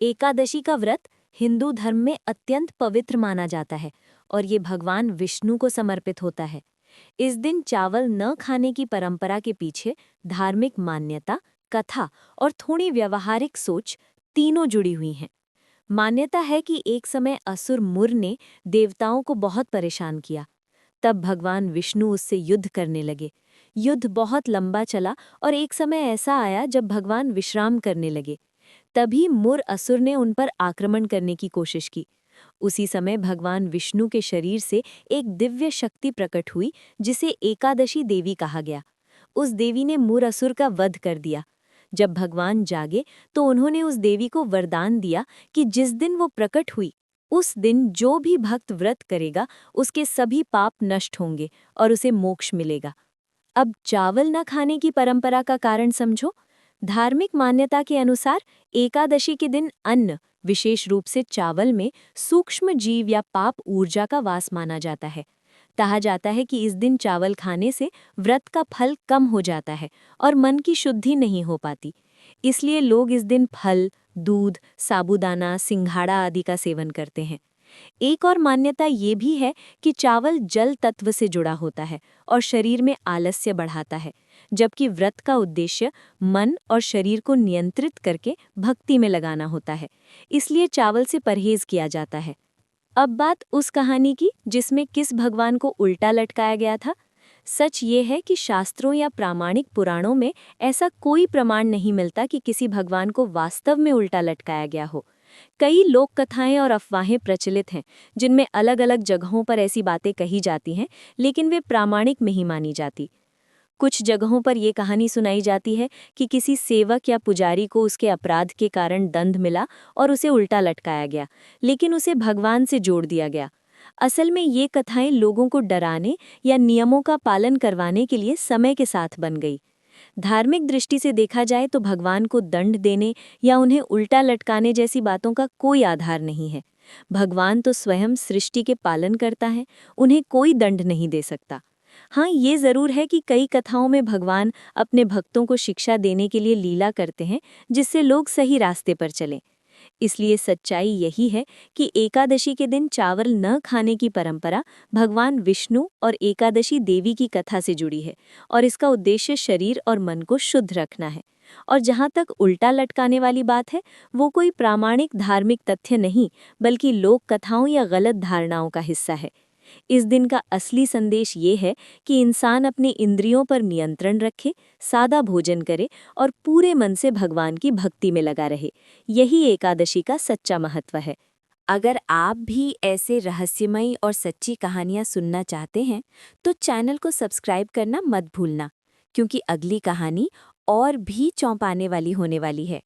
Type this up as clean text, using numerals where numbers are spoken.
एकादशी का व्रत हिंदू धर्म में अत्यंत पवित्र माना जाता है और ये भगवान विष्णु को समर्पित होता है। इस दिन चावल न खाने की परंपरा के पीछे धार्मिक मान्यता, कथा और थोड़ी व्यवहारिक सोच तीनों जुड़ी हुई हैं। मान्यता है कि एक समय असुर मुर ने देवताओं को बहुत परेशान किया। तब भगवान विष्णु उससे युद्ध करने लगे। युद्ध बहुत लंबा चला और एक समय ऐसा आया जब भगवान विश्राम करने लगे। तभी मुर असुर ने उन पर आक्रमण करने की कोशिश की। उसी समय भगवान विष्णु के शरीर से एक दिव्य शक्ति प्रकट हुई जिसे एकादशी देवी कहा गया। उस देवी ने मुर असुर का वध कर दिया। जब भगवान जागे तो उन्होंने उस देवी को वरदान दिया कि जिस दिन वो प्रकट हुई उस दिन जो भी भक्त व्रत करेगा उसके सभी पाप नष्ट होंगे और उसे मोक्ष मिलेगा। अब चावल न खाने की परंपरा का कारण समझो। धार्मिक मान्यता के अनुसार एकादशी के दिन अन्न, विशेष रूप से चावल में सूक्ष्म जीव या पाप ऊर्जा का वास माना जाता है। कहा जाता है कि इस दिन चावल खाने से व्रत का फल कम हो जाता है और मन की शुद्धि नहीं हो पाती। इसलिए लोग इस दिन फल, दूध, साबूदाना, सिंघाड़ा आदि का सेवन करते हैं। एक और मान्यता ये भी है कि चावल जल तत्व से जुड़ा होता है और शरीर में आलस्य बढ़ाता है, जबकि व्रत का उद्देश्य मन और शरीर को नियंत्रित करके भक्ति में लगाना होता है। इसलिए चावल से परहेज किया जाता है। अब बात उस कहानी की जिसमें किस भगवान को उल्टा लटकाया गया था। सच ये है कि शास्त्रों या प्रामाणिक पुराणों में ऐसा कोई प्रमाण नहीं मिलता कि किसी भगवान को वास्तव में उल्टा लटकाया गया हो। कई लोक कथाएं और अफवाहें प्रचलित हैं जिनमें अलग अलग जगहों पर ऐसी बातें कही जाती हैं, लेकिन वे प्रामाणिक नहीं मानी जाती। कुछ जगहों पर ये कहानी सुनाई जाती है कि किसी सेवक या पुजारी को उसके अपराध के कारण दंड मिला और उसे उल्टा लटकाया गया, लेकिन उसे भगवान से जोड़ दिया गया। असल में ये कथाएं लोगों को डराने या नियमों का पालन करवाने के लिए समय के साथ बन गई। धार्मिक दृष्टि से देखा जाए तो भगवान को दंड देने या उन्हें उल्टा लटकाने जैसी बातों का कोई आधार नहीं है। भगवान तो स्वयं सृष्टि के पालन करता है, उन्हें कोई दंड नहीं दे सकता। हाँ, ये जरूर है कि कई कथाओं में भगवान अपने भक्तों को शिक्षा देने के लिए लीला करते हैं जिससे लोग सही रास्ते पर चलें। इसलिए सच्चाई यही है कि एकादशी के दिन चावल न खाने की परंपरा भगवान विष्णु और एकादशी देवी की कथा से जुड़ी है और इसका उद्देश्य शरीर और मन को शुद्ध रखना है। और जहाँ तक उल्टा लटकाने वाली बात है, वो कोई प्रामाणिक धार्मिक तथ्य नहीं बल्कि लोक कथाओं या गलत धारणाओं का हिस्सा है। इस दिन का असली संदेश ये है कि इंसान अपने इंद्रियों पर नियंत्रण रखे, सादा भोजन करे और पूरे मन से भगवान की भक्ति में लगा रहे। यही एकादशी का सच्चा महत्व है। अगर आप भी ऐसे रहस्यमयी और सच्ची कहानियां सुनना चाहते हैं तो चैनल को सब्सक्राइब करना मत भूलना, क्योंकि अगली कहानी और भी चौंकाने वाली होने वाली है।